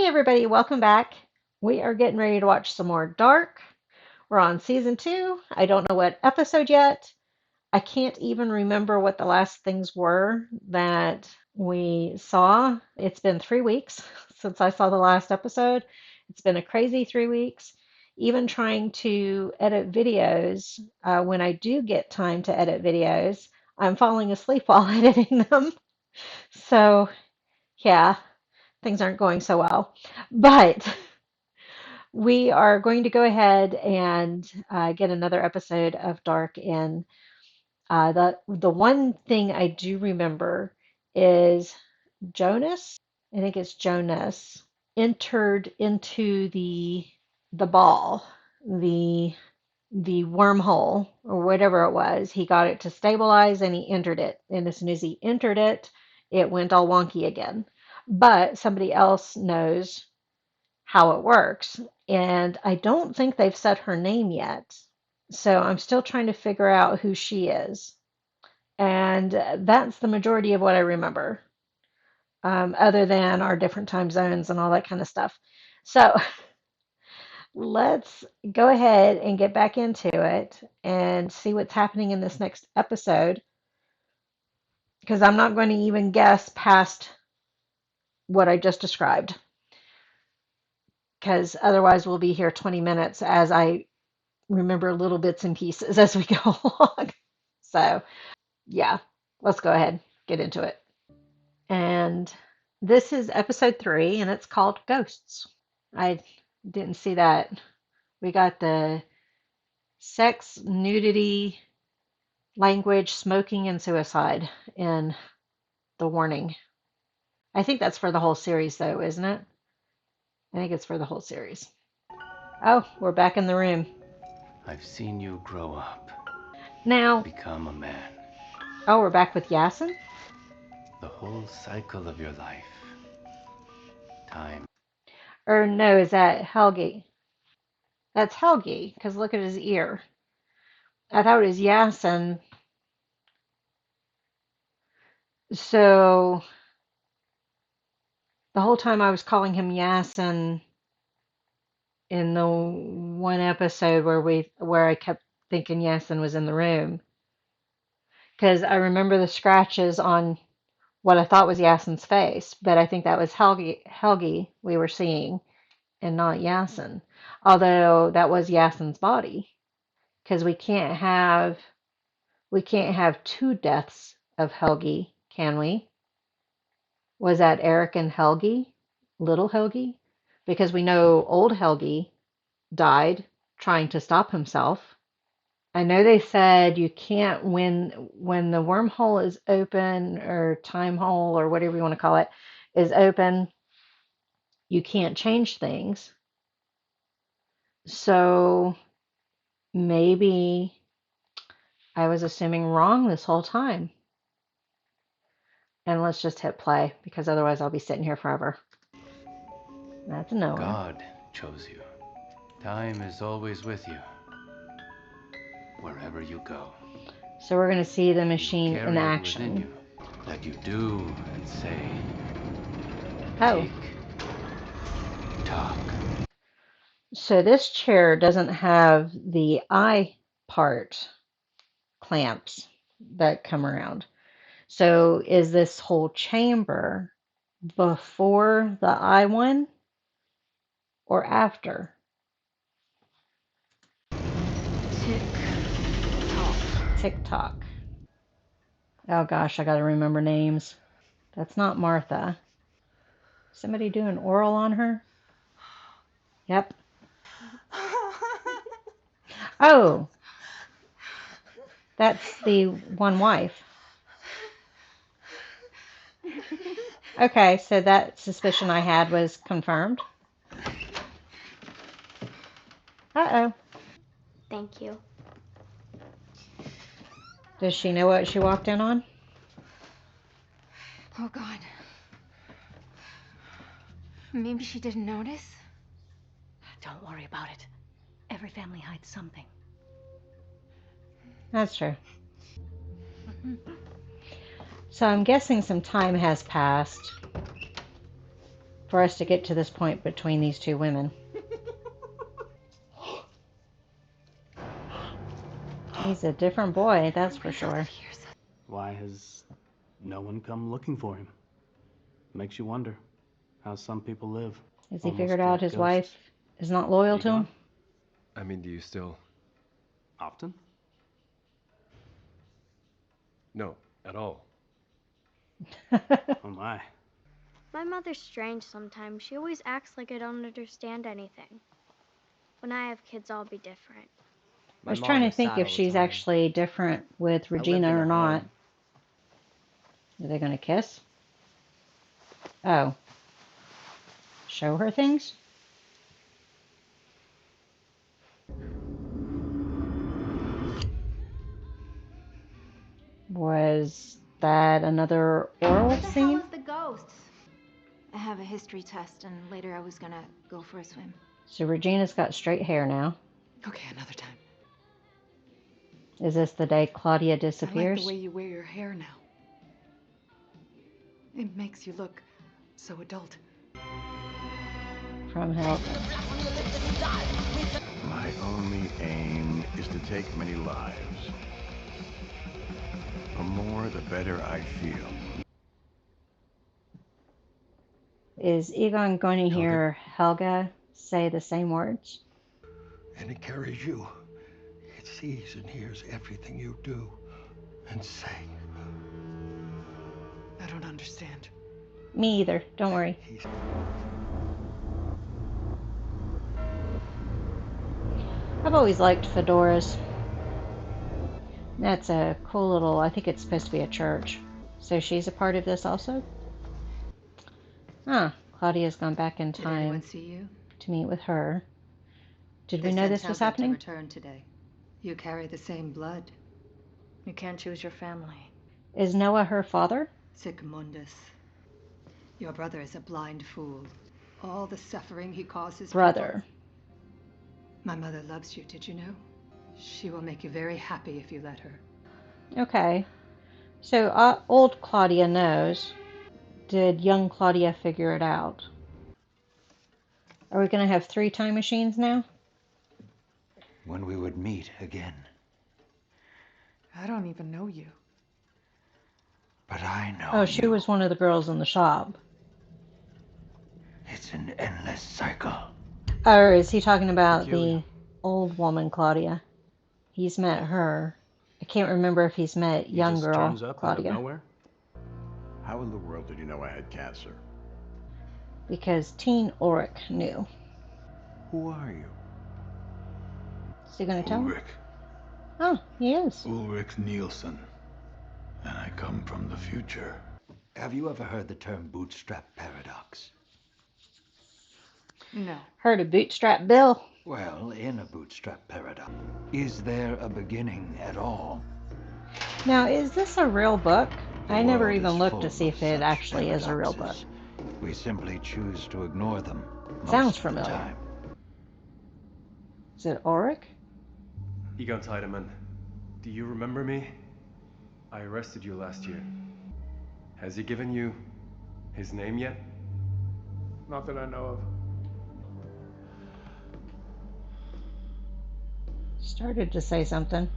Hey everybody, welcome back. We are getting ready to watch some more Dark. We're on season 2. I don't know what episode yet. I can't even remember what the last things were that we saw. It's been 3 weeks since I saw the last episode. It's been a crazy 3 weeks. Even trying to edit videos, when I do get time to edit videos, I'm falling asleep while editing them. So, yeah, things aren't going so well. But we are going to go ahead and get another episode of Dark in. The one thing I do remember is Jonas. I think it's Jonas entered into the ball, the the wormhole or whatever it was. He got it to stabilize and he entered it. And as soon as he entered it, it went all wonky again. But somebody else knows how it works. And I don't think they've said her name yet. So I'm still trying to figure out who she is. And that's the majority of what I remember, other than our different time zones and all that kind of stuff. So let's go ahead and get back into it and see what's happening in this next episode. Because I'm not going to even guess past what I just described. Because otherwise, we'll be here 20 minutes as I remember little bits and pieces as we go along. So, yeah, let's go ahead, get into it. And this is episode 3, and it's called Ghosts. I didn't see that. We got the sex, nudity, language, smoking, and suicide in the warning. I think that's for the whole series, though, isn't it? I think it's for the whole series. Oh, we're back in the room. I've seen you grow up, Now, become a man. oh, we're back with Yasin? The whole cycle of your life. Time. Or no, is that Helgi? That's Helgi, because look at his ear. I thought it was Yasin. So the whole time I was calling him Yasin in the one episode where I kept thinking Yasin was in the room. Because I remember the scratches on what I thought was Yasin's face, but I think that was Helgi we were seeing and not Yasin. Although that was Yasin's body. Because we can't have two deaths of Helgi, can we? Was that Eric and Helgi? Little Helgi? Because we know old Helgi died trying to stop himself. I know they said you can't when the wormhole is open or time hole or whatever you want to call it is open, you can't change things. So maybe I was assuming wrong this whole time. And let's just hit play because otherwise I'll be sitting here forever. That's a no one. God chose you. Time is always with you. Wherever you go. So we're going to see the You machine in carry it within action. you. That you do and say. Oh, Tick. Tock. so this chair doesn't have the eye part clamps that come around. So is this whole chamber before the eye one or after? Tick tock. TikTok. Oh gosh, I got to remember names. That's not Martha. Somebody doing oral on her? Yep. Oh, that's the one wife. Okay, so that suspicion I had was confirmed. Uh-oh. Thank you. Does she know what she walked in on? Oh God. Maybe she didn't notice. Don't worry about it. Every family hides something. That's true. So I'm guessing some time has passed for us to get to this point between these two women. He's a different boy, that's for sure. Why has no one come looking for him? Makes you wonder how some people live. Has he Almost figured out like his ghosts. wife is not loyal to him? Egon? I mean, do you still... Often? No, at all. Oh my. My mother's strange sometimes. She always acts like I don't understand anything. When I have kids, I'll be different. I was trying to think if she's actually different with Regina or not. Are they going to kiss? Oh. Show her things? Was that another oral Where the hell scene? is the ghost? I have a history test, and later I was gonna go for a swim. So Regina's got straight hair now. Okay, another time. Is this the day Claudia I like disappears? the way you wear your hair now. It makes you look so adult. From hell. My only aim is to take many lives. The more, the better I feel. Is Egon going to hear Helga say the same words? And it carries you. It sees and hears everything you do and say. I don't understand. Me either. Don't worry. I've always liked fedoras. That's a cool little, I think it's supposed to be a church. So she's a part of this also? Ah, Claudia's gone back in Did anyone time see you? to meet with her. Did They we know sent this was Helga happening? to return today. You carry the same blood. You can't choose your family. Is Noah her father? Sic mundus. Your brother is a blind fool. All the suffering he causes Brother. people. My mother loves you, did you know? She will make you very happy if you let her. Okay. So old Claudia knows. Did young Claudia figure it out? Are we going to have 3 time machines now? When we would meet again. I don't even know you. But I know Oh, she was one of the girls in the shop. It's an endless cycle. Or is he talking about Peculiar. the old woman Claudia? He's met her. I can't remember if he's met He young just girl turns up out of Claudia. nowhere? How in the world did you know I had cancer? Because Teen Ulrich knew. Who are you? Is he going to tell him? Ulrich. Oh, he is. Ulrich Nielsen. And I come from the future. Have you ever heard the term bootstrap paradox? No. Heard of Bootstrap Bill. Well, in a bootstrap paradox, is there a beginning at all? Now, is this a real book? The I never world even is looked full to see of if it such actually is a real book. paradoxes. We simply choose to ignore them most Sounds of familiar. the time. Is it Ulrich? Egon Tiedemann, do you remember me? I arrested you last year. Has he given you his name yet? Not that I know of. Started to say something.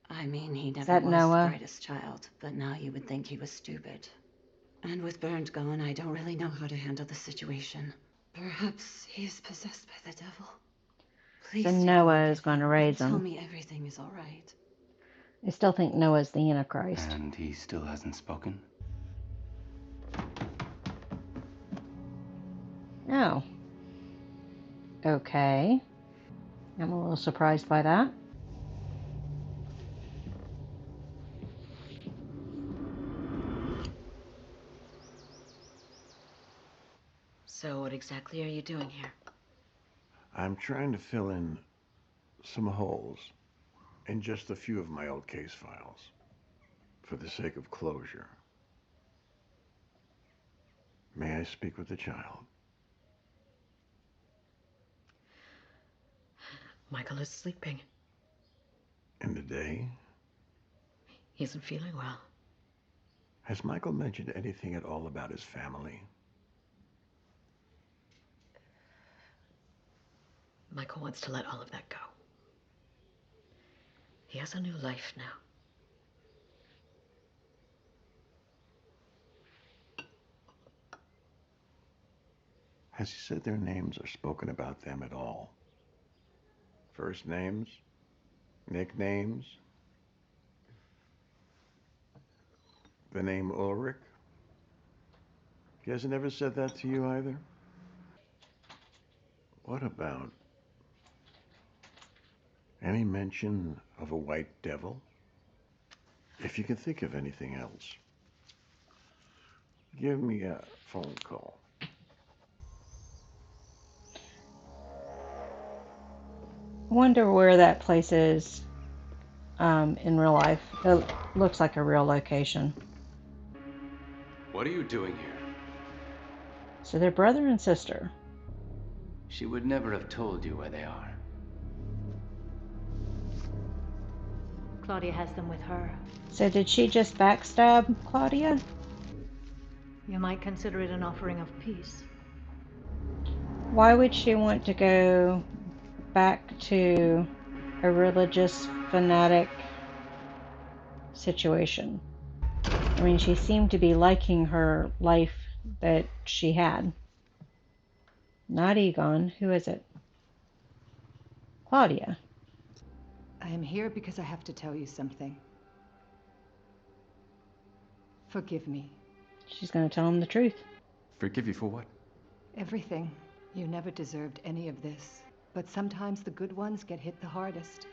I mean, he never that was Noah? the brightest child, but now you would think he was stupid. And with Bernd gone, I don't really know how to handle the situation. Perhaps he is possessed by the devil. Please So do Noah forgive is going to him raise and tell him. me everything is all right. I still think Noah's the Antichrist. And he still hasn't spoken? Oh. Okay. I'm a little surprised by that. So what exactly are you doing here? I'm trying to fill in some holes in just a few of my old case files for the sake of closure. May I speak with the child? Michael is sleeping. In the day? He isn't feeling well. Has Michael mentioned anything at all about his family? Michael wants to let all of that go. He has a new life now. Has he said their names or spoken about them at all? First names? Nicknames? The name Ulrich? He hasn't ever said that to you either? What about any mention of a white devil? If you can think of anything else, give me a phone call. Wonder where that place is in real life. It looks like a real location. What are you doing here? So they're brother and sister. She would never have told you where they are. Claudia has them with her. So did she just backstab Claudia? You might consider it an offering of peace. Why would she want to go back to a religious fanatic situation? I mean, she seemed to be liking her life that she had. Not Egon. Who is it? Claudia. I am here because I have to tell you something. Forgive me. She's going to tell him the truth. Forgive you for what? Everything. You never deserved any of this. But sometimes the good ones get hit the hardest.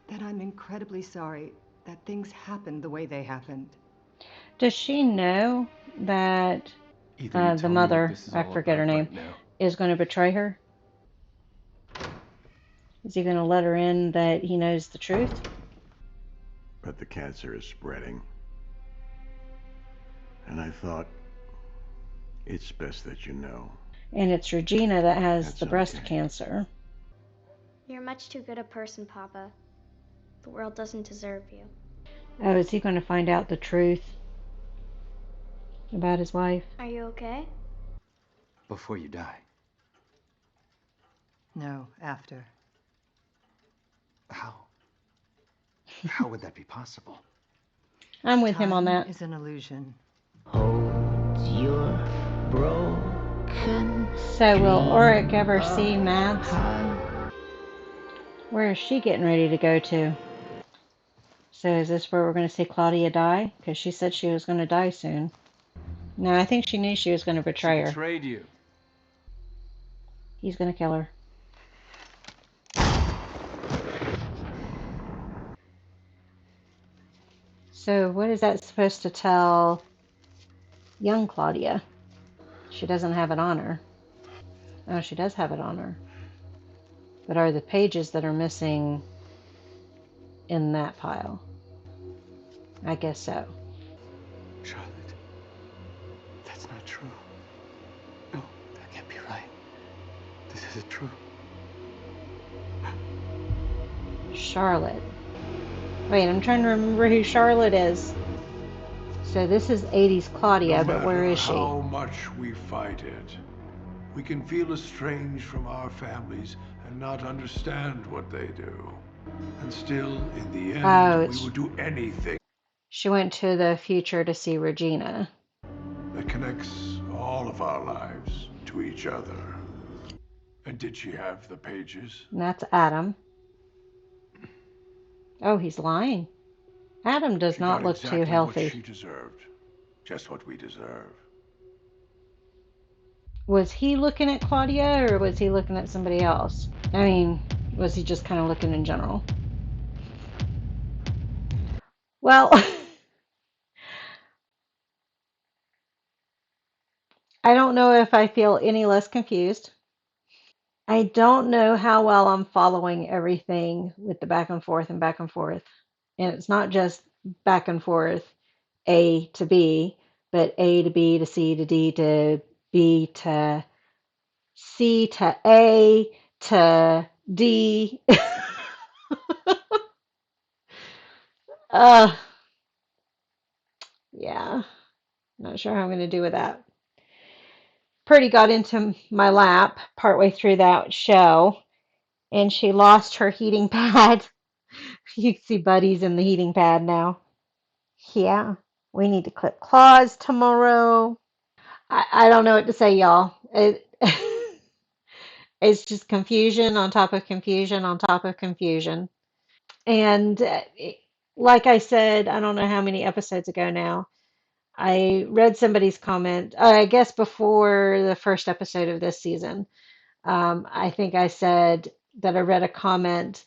That I'm incredibly sorry that things happened the way they happened. Does she know that Either you the tell me what mother, this is I all forget her about name, right now. is going to betray her? Is he going to let her in that he knows the truth? But the cancer is spreading. And I thought, it's best that you know. And it's Regina that has That's the breast okay. cancer. You're much too good a person, Papa. The world doesn't deserve you. Oh, is he going to find out the truth about his wife? Are you okay? Before you die. No, after. How? How would that be possible? I'm with him on Time that. is an illusion. Hold your broken So will Ulrich dream ever see up Mads? high. Where is she getting ready to go to? So is this where we're going to see Claudia die? Because she said she was going to die soon. No, I think she knew she was going to She betray her. betrayed you. He's going to kill her. So what is that supposed to tell young Claudia? She doesn't have it on her. Oh, she does have it on her. But are the pages that are missing in that pile? I guess so. Charlotte, that's not true. No, that can't be right. This isn't true. Charlotte. Wait, I'm trying to remember who Charlotte is. So this is 80s No Claudia, but where matter is she? how much we fight it, we can feel estranged from our families and not understand what they do. And still, in the end, Oh, we it's would do anything she went to the future to see Regina. that connects all of our lives to each other. And did she have the pages? And that's Adam. Oh, he's lying. Adam does She not got look too exactly what healthy. she deserved. Just what we deserve. Was he looking at Claudia or was he looking at somebody else? I mean, was he just kind of looking in general? Well, I don't know if I feel any less confused. I don't know how well I'm following everything with the back and forth and back and forth. And it's not just back and forth, A to B, but A to B to C to D to B to C to A to D. uh, yeah, not sure how I'm going to do with that. Purdy got into my lap partway through that show, and she lost her heating pad. You can see Buddy's in the heating pad now. Yeah, we need to clip claws tomorrow. I don't know what to say, y'all. It's just confusion on top of confusion on top of confusion. And like I said, I don't know how many episodes ago now, I read somebody's comment, I guess before the first episode of this season. I think I said that I read a comment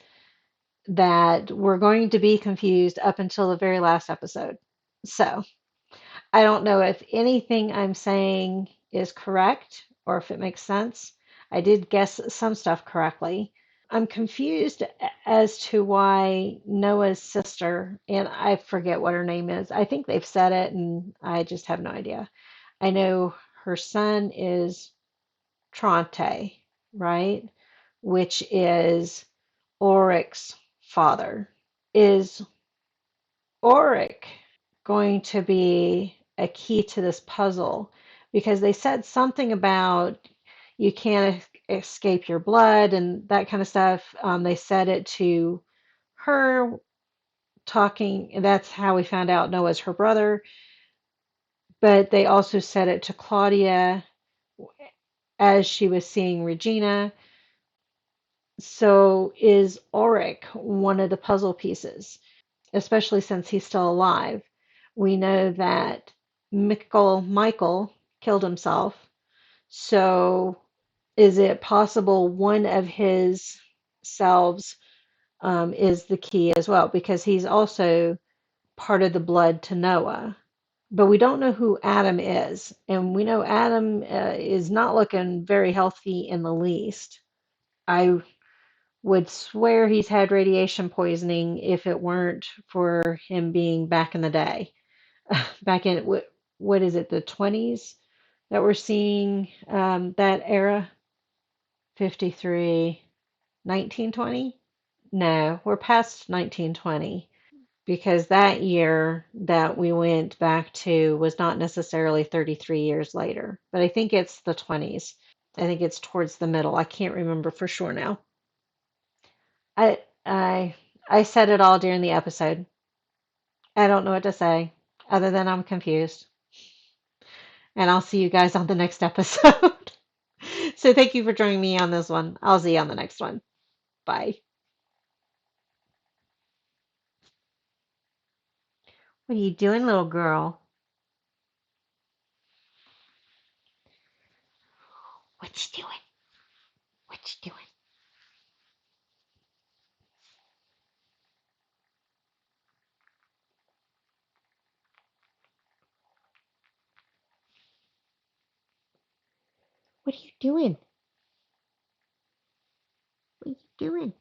that we're going to be confused up until the very last episode. So I don't know if anything I'm saying is correct or if it makes sense. I did guess some stuff correctly. I'm confused as to why Noah's sister, and I forget what her name is. I think they've said it, and I just have no idea. I know her son is Tronte, right? Which is Oric's father. Is Oric going to be a key to this puzzle? Because they said something about you can't escape your blood and that kind of stuff. They said it to her talking, and that's how we found out Noah's her brother. But they also said it to Claudia as she was seeing Regina. So is Oric one of the puzzle pieces, especially since he's still alive? We know that Michael killed himself. So is it possible one of his selves is the key as well? Because he's also part of the blood to Noah. But we don't know who Adam is. And we know Adam is not looking very healthy in the least. I would swear he's had radiation poisoning if it weren't for him being back in the day. Back in, what is it, the 20s that we're seeing that era? 53, 1920? No, we're past 1920 because that year that we went back to was not necessarily 33 years later, but I think it's the 20s. I think it's towards the middle. I can't remember for sure now. I I I said it all during the episode. I don't know what to say other than I'm confused. And I'll see you guys on the next episode. So thank you for joining me on this one. I'll see you on the next one. Bye. What are you doing, little girl? What you doing? What you doing? What are you doing? What are you doing?